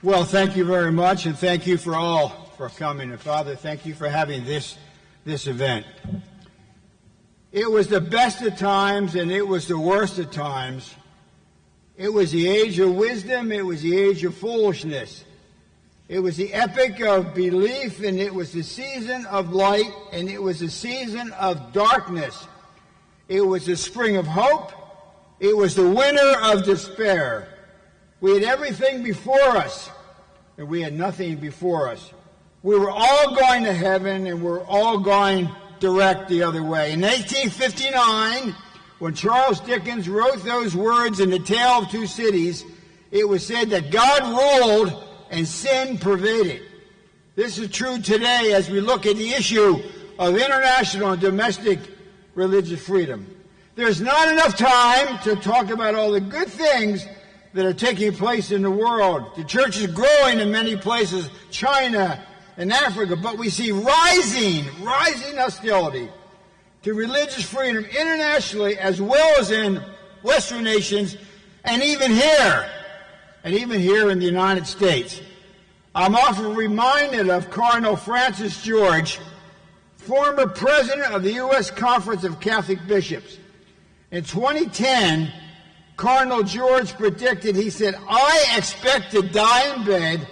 Well, thank you very much, and thank you for all for coming. And Father, thank you for having this event. It was the best of times, and it was the worst of times. It was the age of wisdom. It was the age of foolishness. It was the epoch of belief, and it was the season of light, and it was the season of darkness. It was the spring of hope. It was the winter of despair. We had everything before us, and we had nothing before us. We were all going to heaven, and we're all going direct the other way. In 1859, when Charles Dickens wrote those words in The Tale of Two Cities, it was said that God ruled and sin pervaded. This is true today as we look at the issue of international and domestic religious freedom. There's not enough time to talk about all the good things that are taking place in the world. The church is growing in many places, China and Africa, but we see rising hostility to religious freedom internationally as well as in Western nations and even here in the United States. I'm often reminded of Cardinal Francis George, former president of the U.S. Conference of Catholic Bishops. In 2010, Cardinal George predicted, he said, "I expect to die in bed,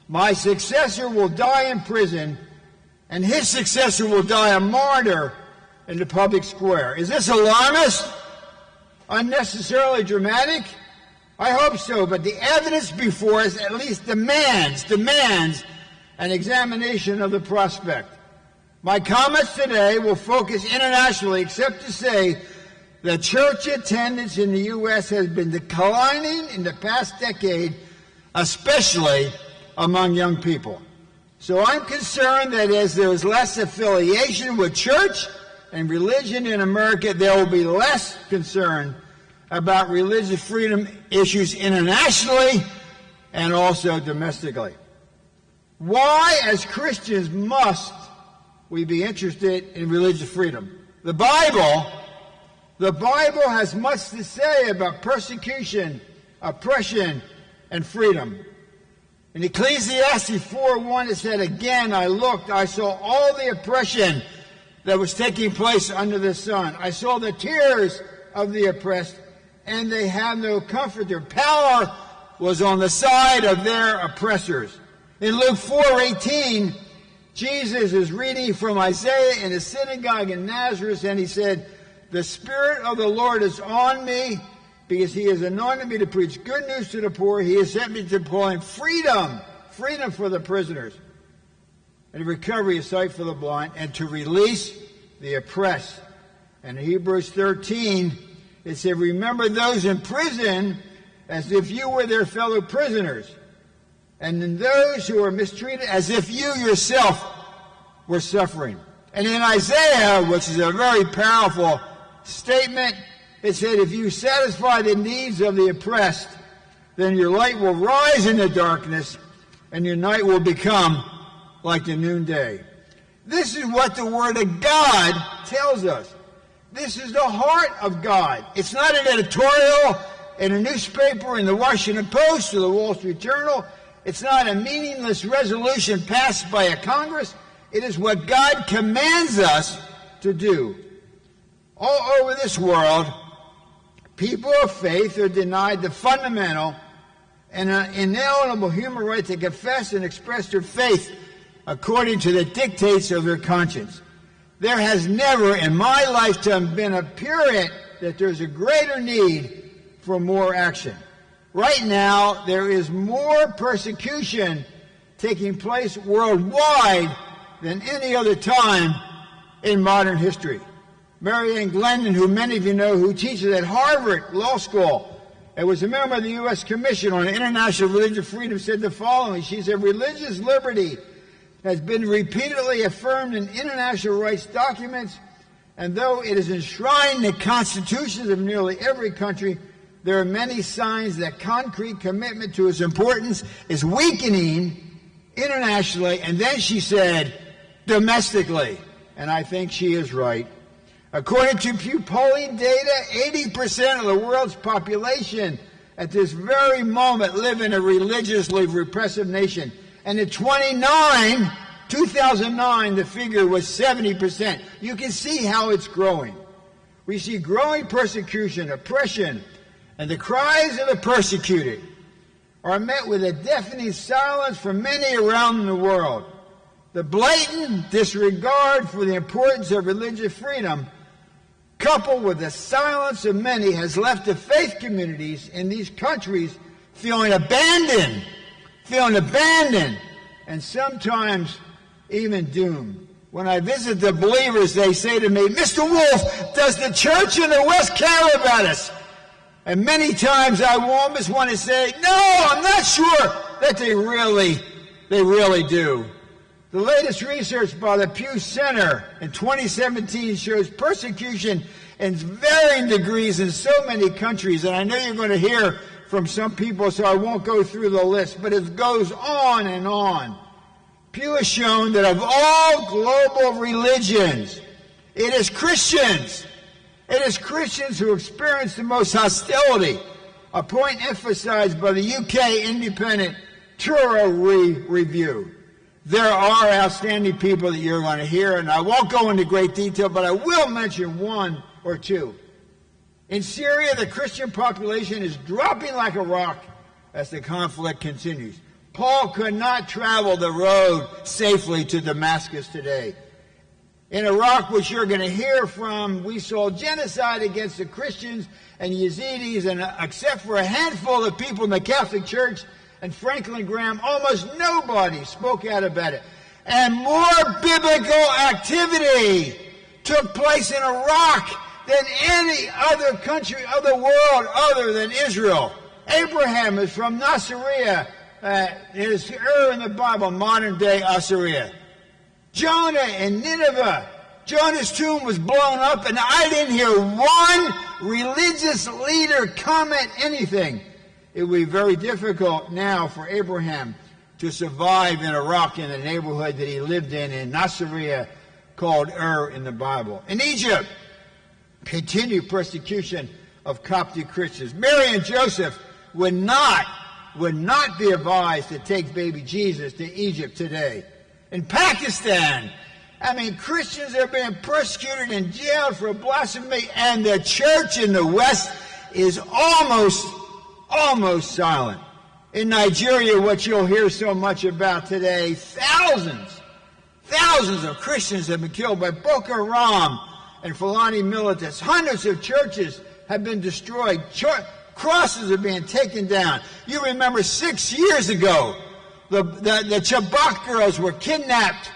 my successor will die in prison, and his successor will die a martyr in the public square." Is this alarmist? Unnecessarily dramatic? I hope so, but the evidence before us at least demands an examination of the prospect. My comments today will focus internationally, except to say that church attendance in the U.S. has been declining in the past decade, especially among young people. So I'm concerned that as there is less affiliation with church and religion in America, there will be less concern about religious freedom issues internationally and also domestically. Why, as Christians, must we be interested in religious freedom? The Bible has much to say about persecution, oppression, and freedom. In Ecclesiastes 4:1, it said, "Again I looked, I saw all the oppression that was taking place under the sun. I saw the tears of the oppressed, and they have no comfort. Their power was on the side of their oppressors." In Luke 4:18, Jesus is reading from Isaiah in a synagogue in Nazareth, and he said, "The Spirit of the Lord is on me, because he has anointed me to preach good news to the poor. He has sent me to proclaim freedom for the prisoners, and recovery of sight for the blind, and to release the oppressed." And in Hebrews 13, it said, "Remember those in prison as if you were their fellow prisoners, and in those who are mistreated as if you yourself were suffering." And in Isaiah, which is a very powerful statement, it said, "If you satisfy the needs of the oppressed, then your light will rise in the darkness, and your night will become like the noonday." This is what the Word of God tells us. This is the heart of God. It's not an editorial in a newspaper, in the Washington Post or the Wall Street Journal. It's not a meaningless resolution passed by a Congress. It is what God commands us to do. All over this world, people of faith are denied the fundamental and inalienable human right to confess and express their faith according to the dictates of their conscience. There has never in my lifetime been a period that there's a greater need for more action. Right now, there is more persecution taking place worldwide than any other time in modern history. Mary Ann Glendon, who many of you know, who teaches at Harvard Law School and was a member of the U.S. Commission on International Religious Freedom, said the following. She said, "Religious liberty has been repeatedly affirmed in international rights documents, and though it is enshrined in the constitutions of nearly every country, there are many signs that concrete commitment to its importance is weakening internationally," and then she said, "domestically." And I think she is right. According to Pew polling data, 80% of the world's population at this very moment live in a religiously repressive nation. And in 2009, the figure was 70%. You can see how it's growing. We see growing persecution, oppression, and the cries of the persecuted are met with a deafening silence from many around the world. The blatant disregard for the importance of religious freedom, coupled with the silence of many, has left the faith communities in these countries feeling abandoned, and sometimes even doomed. When I visit the believers, they say to me, "Mr. Wolf, does the church in the West care about us?" And many times I almost want to say, "No, I'm not sure that they really do." The latest research by the Pew Center in 2017 shows persecution in varying degrees in so many countries. And I know you're going to hear from some people, so I won't go through the list, but it goes on and on. Pew has shown that of all global religions, it is Christians who experience the most hostility, a point emphasized by the UK independent Truro Review. There are outstanding people that you're going to hear, and I won't go into great detail, but I will mention one or two. In Syria, the Christian population is dropping like a rock as the conflict continues. Paul could not travel the road safely to Damascus today. In Iraq, which you're going to hear from, we saw genocide against the Christians and Yazidis, and except for a handful of people in the Catholic Church and Franklin Graham, almost nobody spoke out about it. And more biblical activity took place in Iraq than any other country of the world other than Israel. Abraham is from Nasiriyah. It is in the Bible, modern-day Assyria. Jonah in Nineveh. Jonah's tomb was blown up, and I didn't hear one religious leader comment anything. It would be very difficult now for Abraham to survive in Iraq in the neighborhood that he lived in Nasiriyah, called in the Bible. In Egypt, continued persecution of Coptic Christians. Mary and Joseph would not be advised to take baby Jesus to Egypt today. In Pakistan, Christians are being persecuted and jailed for blasphemy, and the church in the West is almost silent. In Nigeria, what you'll hear so much about today, thousands of Christians have been killed by Boko Haram and Fulani militants. Hundreds of churches have been destroyed. Crosses are being taken down. You remember 6 years ago, the Chibok girls were kidnapped.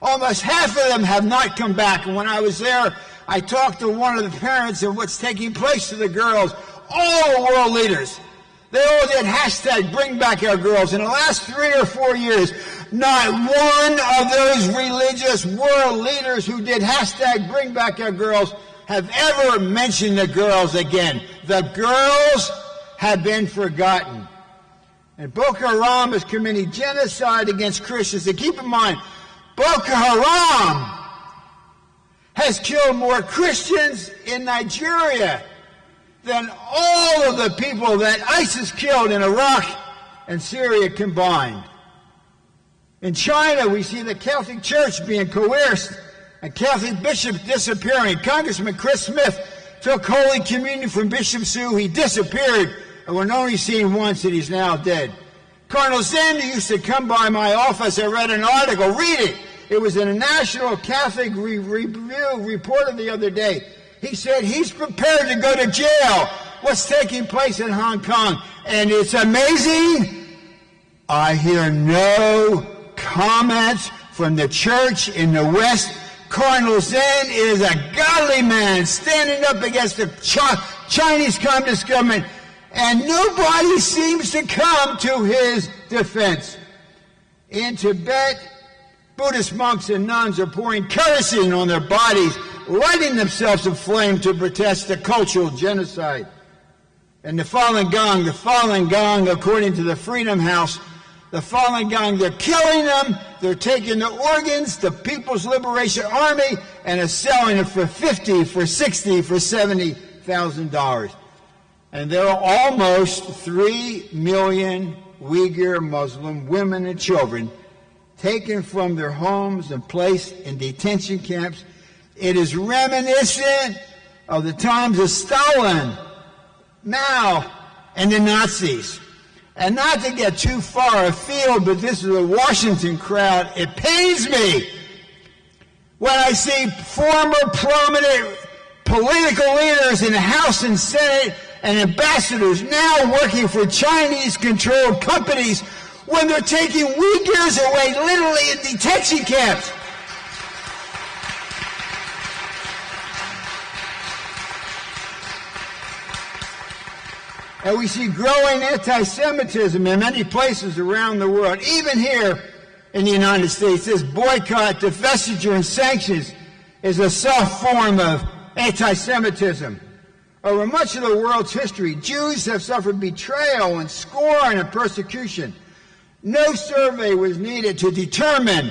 Almost half of them have not come back. And when I was there, I talked to one of the parents of what's taking place to the girls. All world leaders, they all did hashtag bring back our girls. In the last 3 or 4 years, not one of those religious world leaders who did hashtag bring back our girls have ever mentioned the girls again. The girls have been forgotten. And Boko Haram is committing genocide against Christians. And keep in mind, Boko Haram has killed more Christians in Nigeria than all of the people that ISIS killed in Iraq and Syria combined. In China, we see the Catholic Church being coerced and Catholic bishops disappearing. Congressman Chris Smith took Holy Communion from Bishop Sue. He disappeared and was only seen once, and he's now dead. Cardinal Zen used to come by my office. I read an article. Read it. It was in a National Catholic Review reported the other day. He said he's prepared to go to jail. What's taking place in Hong Kong? And it's amazing. I hear no comments from the church in the West. Cardinal Zen is a godly man standing up against the Chinese Communist government, and nobody seems to come to his defense. In Tibet, Buddhist monks and nuns are pouring kerosene on their bodies, lighting themselves aflame to protest the cultural genocide. And the Falun Gong, according to the Freedom House, the Falun Gong, they're killing them, they're taking the organs, the People's Liberation Army, and are selling it for $50,000, for $60,000, for $70,000. And there are almost 3 million Uyghur Muslim women and children taken from their homes and placed in detention camps. It is reminiscent of the times of Stalin, Mao, and the Nazis. And not to get too far afield, but this is a Washington crowd, it pains me when I see former prominent political leaders in the House and Senate and ambassadors now working for Chinese-controlled companies when they're taking Uyghurs away literally in detention camps. And we see growing anti-Semitism in many places around the world, even here in the United States. This boycott, divestiture, and sanctions is a soft form of anti-Semitism. Over much of the world's history, Jews have suffered betrayal and scorn and persecution. No survey was needed to determine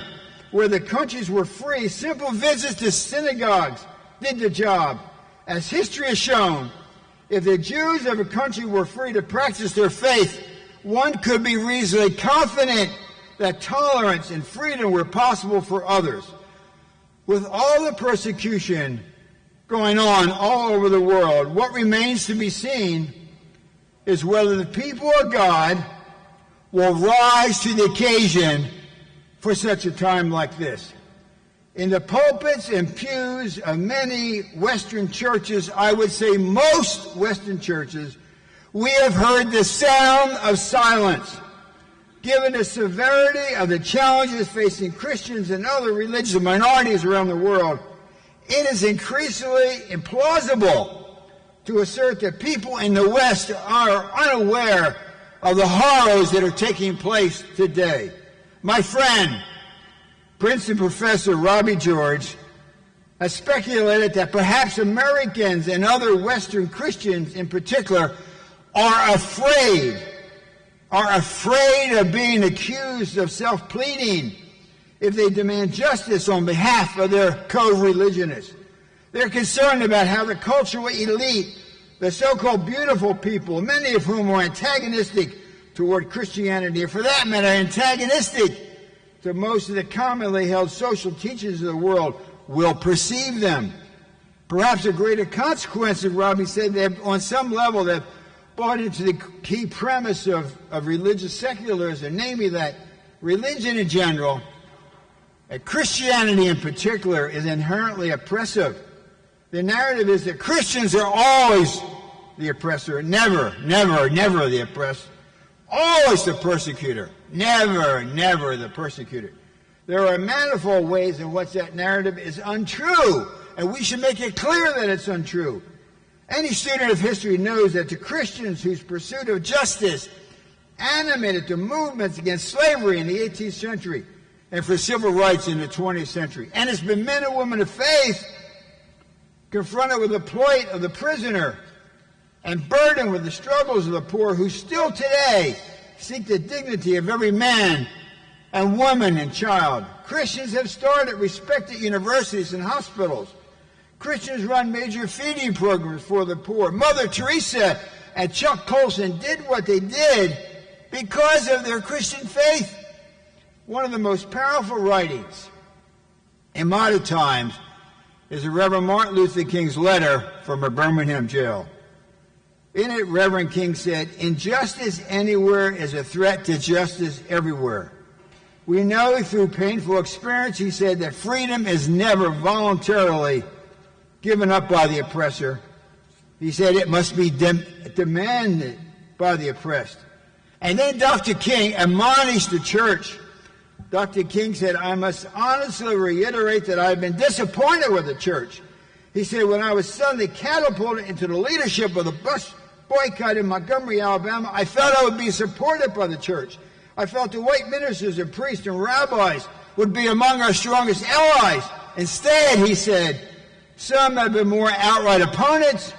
whether countries were free. Simple visits to synagogues did the job. As history has shown, if the Jews of a country were free to practice their faith, one could be reasonably confident that tolerance and freedom were possible for others. With all the persecution going on all over the world, what remains to be seen is whether the people of God will rise to the occasion for such a time like this. In the pulpits and pews of many Western churches, I would say most Western churches, we have heard the sound of silence. Given the severity of the challenges facing Christians and other religious minorities around the world, it is increasingly implausible to assert that people in the West are unaware of the horrors that are taking place today. My friend, Prince and Professor Robbie George, has speculated that perhaps Americans and other Western Christians in particular are afraid of being accused of self-pleading if they demand justice on behalf of their co-religionists. They're concerned about how the cultural elite, the so-called beautiful people, many of whom are antagonistic toward Christianity, or for that matter, antagonistic to most of the commonly held social teachings of the world, will perceive them. Perhaps a greater consequence, as Robbie said, that on some level they've bought into the key premise of religious secularism, namely that religion in general, and Christianity in particular, is inherently oppressive. The narrative is that Christians are always the oppressor, never the oppressed, always the persecutor, never the persecutor. There are manifold ways in which that narrative is untrue, and we should make it clear that it's untrue. Any student of history knows that the Christians whose pursuit of justice animated the movements against slavery in the 18th century and for civil rights in the 20th century. And it's been men and women of faith confronted with the plight of the prisoner and burdened with the struggles of the poor who still today seek the dignity of every man and woman and child. Christians have started respected universities and hospitals. Christians run major feeding programs for the poor. Mother Teresa and Chuck Colson did what they did because of their Christian faith. One of the most powerful writings in modern times is the Reverend Martin Luther King's letter from a Birmingham jail. In it, Reverend King said, "Injustice anywhere is a threat to justice everywhere. We know through painful experience," he said, "that freedom is never voluntarily given up by the oppressor." He said it must be demanded by the oppressed. And then Dr. King admonished the church. Dr. King said, "I must honestly reiterate that I've been disappointed with the church." He said, "When I was suddenly catapulted into the leadership of the bus boycott in Montgomery, Alabama, I felt I would be supported by the church. I felt the white ministers and priests and rabbis would be among our strongest allies. Instead," he said, "some have been more outright opponents,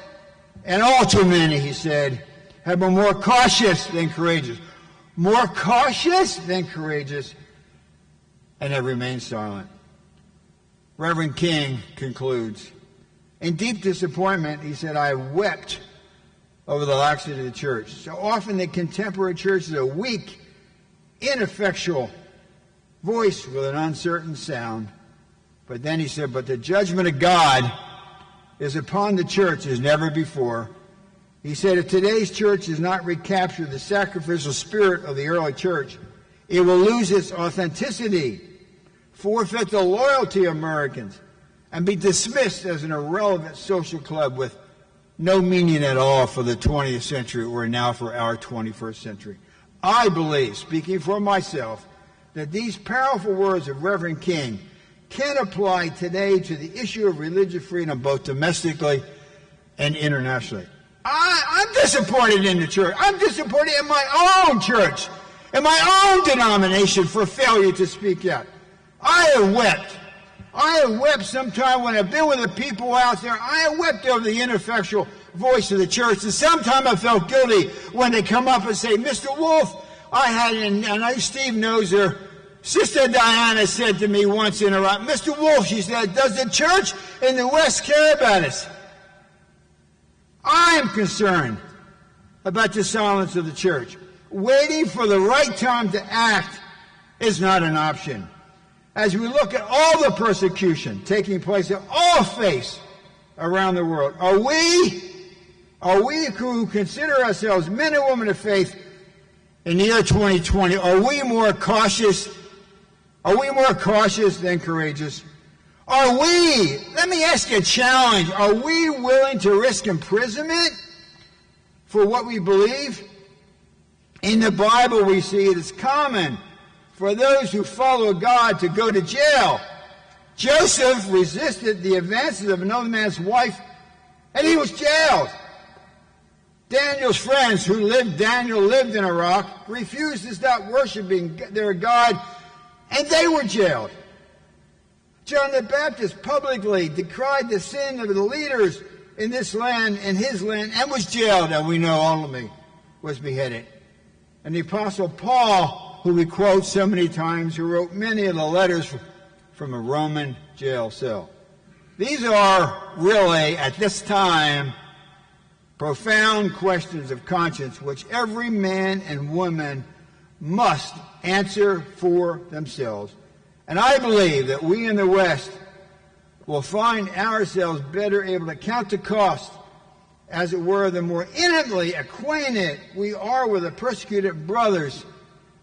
and all too many," he said, "have been more cautious than courageous." More cautious than courageous, and have remained silent. Reverend King concludes, "In deep disappointment," he said, "I wept over the laxity of the church. So often the contemporary church is a weak, ineffectual voice with an uncertain sound. But then he said, but the judgment of God is upon the church as never before. He said, if today's church does not recapture the sacrificial spirit of the early church, it will lose its authenticity, forfeit the loyalty of Americans, and be dismissed as an irrelevant social club with no meaning at all for the 20th century or now for our 21st century. I believe, speaking for myself, that these powerful words of Reverend King can apply today to the issue of religious freedom both domestically and internationally. I'm disappointed in the church. I'm disappointed in my own church, in my own denomination for failure to speak out. I have wept. I have wept sometime when I've been with the people out there. I have wept over the ineffectual voice of the church. And sometimes I felt guilty when they come up and say, Mr. Wolf, I had, and I know Steve knows her, Sister Diana said to me once in her, Mr. Wolf, she said, does the church in the West care about us? I am concerned about the silence of the church. Waiting for the right time to act is not an option. As we look at all the persecution taking place in all faiths around the world, are we who consider ourselves men and women of faith in the year 2020, are we more cautious than courageous? Are we, let me ask you a challenge, are we willing to risk imprisonment for what we believe? In the Bible we see it is common for those who follow God to go to jail. Joseph resisted the advances of another man's wife, and he was jailed. Daniel's friends Daniel lived in Iraq, refused to stop worshiping their God, and they were jailed. John the Baptist publicly decried the sin of the leaders in this land, in his land, and was jailed, and we know ultimately was beheaded. And the Apostle Paul, who we quote so many times, who wrote many of the letters from a Roman jail cell. These are really, at this time, profound questions of conscience which every man and woman must answer for themselves. And I believe that we in the West will find ourselves better able to count the cost, as it were, the more intimately acquainted we are with the persecuted brothers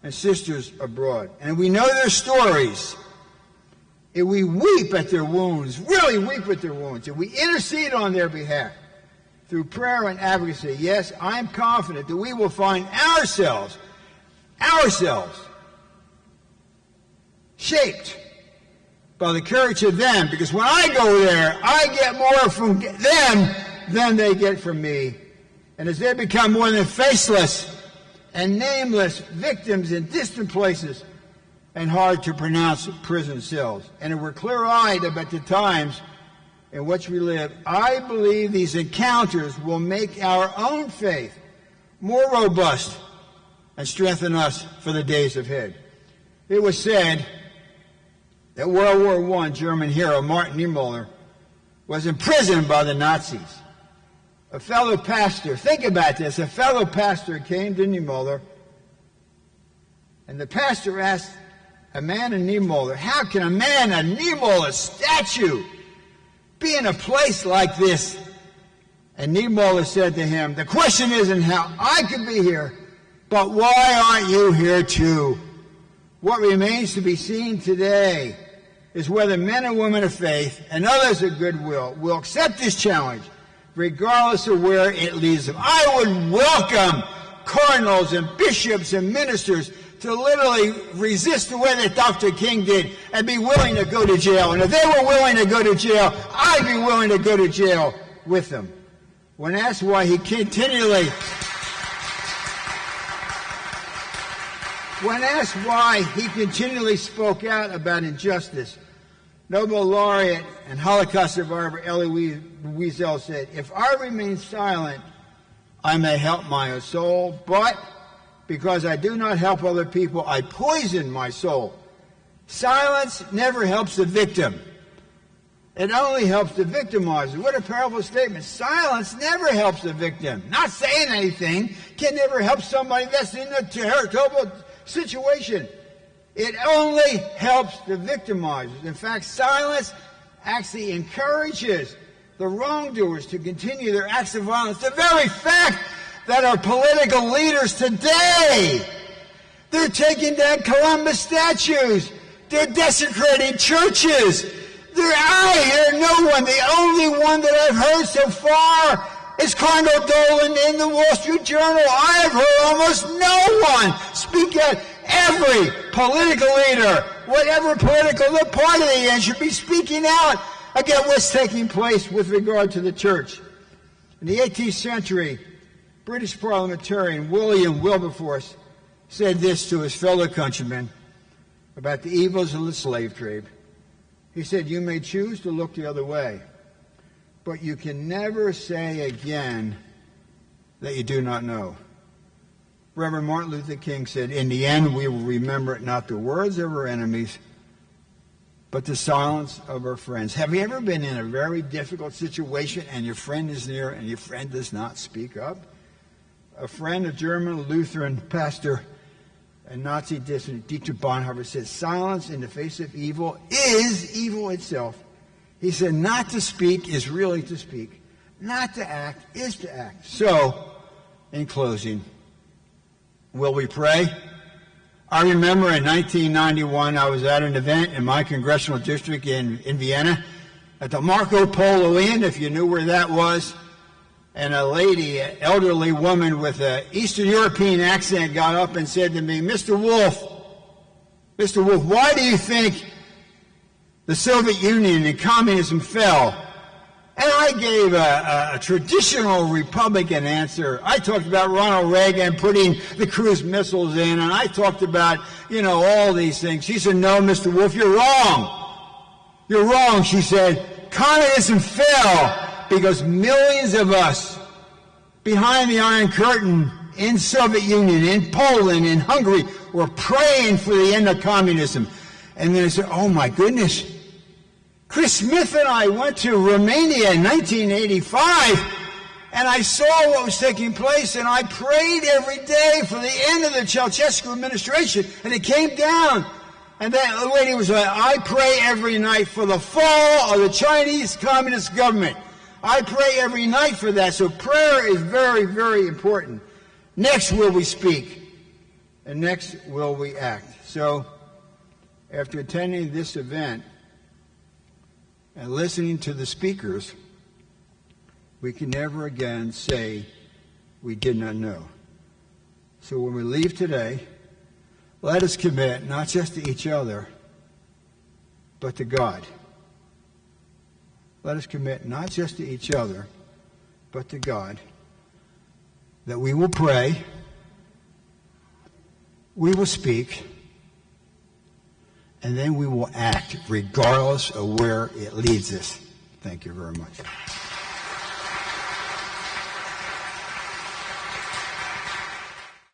and sisters abroad. And we know their stories. If we weep at their wounds, really weep at their wounds, if we intercede on their behalf through prayer and advocacy, yes, I'm confident that we will find ourselves shaped by the courage of them, because when I go there, I get more from them than they get from me. And as they become more than faceless and nameless victims in distant places and hard to pronounce prison cells, and if we're clear-eyed about the times in which we live, I believe these encounters will make our own faith more robust and strengthen us for the days ahead. It was said that World War I German hero Martin Niemöller was imprisoned by the Nazis. A fellow pastor, think about this, a fellow pastor came to Niemöller, and the pastor asked a man in Niemöller, how can a man, a Niemöller statue, be in a place like this? And Niemöller said to him, the question isn't how I could be here, but why aren't you here too? What remains to be seen today is whether men and women of faith and others of goodwill will accept this challenge, regardless of where it leads them. I would welcome cardinals and bishops and ministers to literally resist the way that Dr. King did and be willing to go to jail. And if they were willing to go to jail, I'd be willing to go to jail with them. When asked why he continually spoke out about injustice, Nobel laureate and Holocaust survivor Elie Wiesel said, if I remain silent, I may help my own soul, but because I do not help other people, I poison my soul. Silence never helps the victim It only helps the victimizer. What a powerful statement. Silence never helps the victim. Not saying anything can never help somebody that's in a terrible situation. It only helps the victimizers. In fact, silence actually encourages the wrongdoers to continue their acts of violence. The very fact that our political leaders today, they're taking down Columbus statues. They're desecrating churches. I hear no one. The only one that I've heard so far is Cardinal Dolan in the Wall Street Journal. I have heard almost no one speak out. Every political leader, whatever political party they in, should be speaking out against what's taking place with regard to the church. In the 18th century, British parliamentarian William Wilberforce said this to his fellow countrymen about the evils of the slave trade. He said, "You may choose to look the other way, but you can never say again that you do not know." Reverend Martin Luther King said, "In the end, we will remember not the words of our enemies, but the silence of our friends." Have you ever been in a very difficult situation and your friend is near and your friend does not speak up? A friend, a German Lutheran pastor, a Nazi dissident, Dietrich Bonhoeffer, said, "Silence in the face of evil is evil itself." He said, "Not to speak is really to speak. Not to act is to act." So, in closing, will we pray? I remember in 1991, I was at an event in my congressional district in Vienna at the Marco Polo Inn, if you knew where that was. And a lady, an elderly woman with an Eastern European accent got up and said to me, Mr. Wolf, why do you think the Soviet Union and communism fell?" And I gave a traditional Republican answer. I talked about Ronald Reagan putting the cruise missiles in, and I talked about, all these things. She said, "No, Mr. Wolf, you're wrong. You're wrong," she said. "Communism fell because millions of us behind the Iron Curtain in Soviet Union, in Poland, in Hungary, were praying for the end of communism." And then I said, "Oh my goodness. Chris Smith and I went to Romania in 1985, and I saw what was taking place, and I prayed every day for the end of the Ceausescu administration, and it came down. And that lady was like, I pray every night for the fall of the Chinese Communist government. I pray every night for that." So prayer is very, very important. Next will we speak, and next will we act. So after attending this event and listening to the speakers, we can never again say we did not know. So when we leave today, let us commit not just to each other, but to God. Let us commit not just to each other, but to God, that we will pray, we will speak, and then we will act regardless of where it leads us. Thank you very much.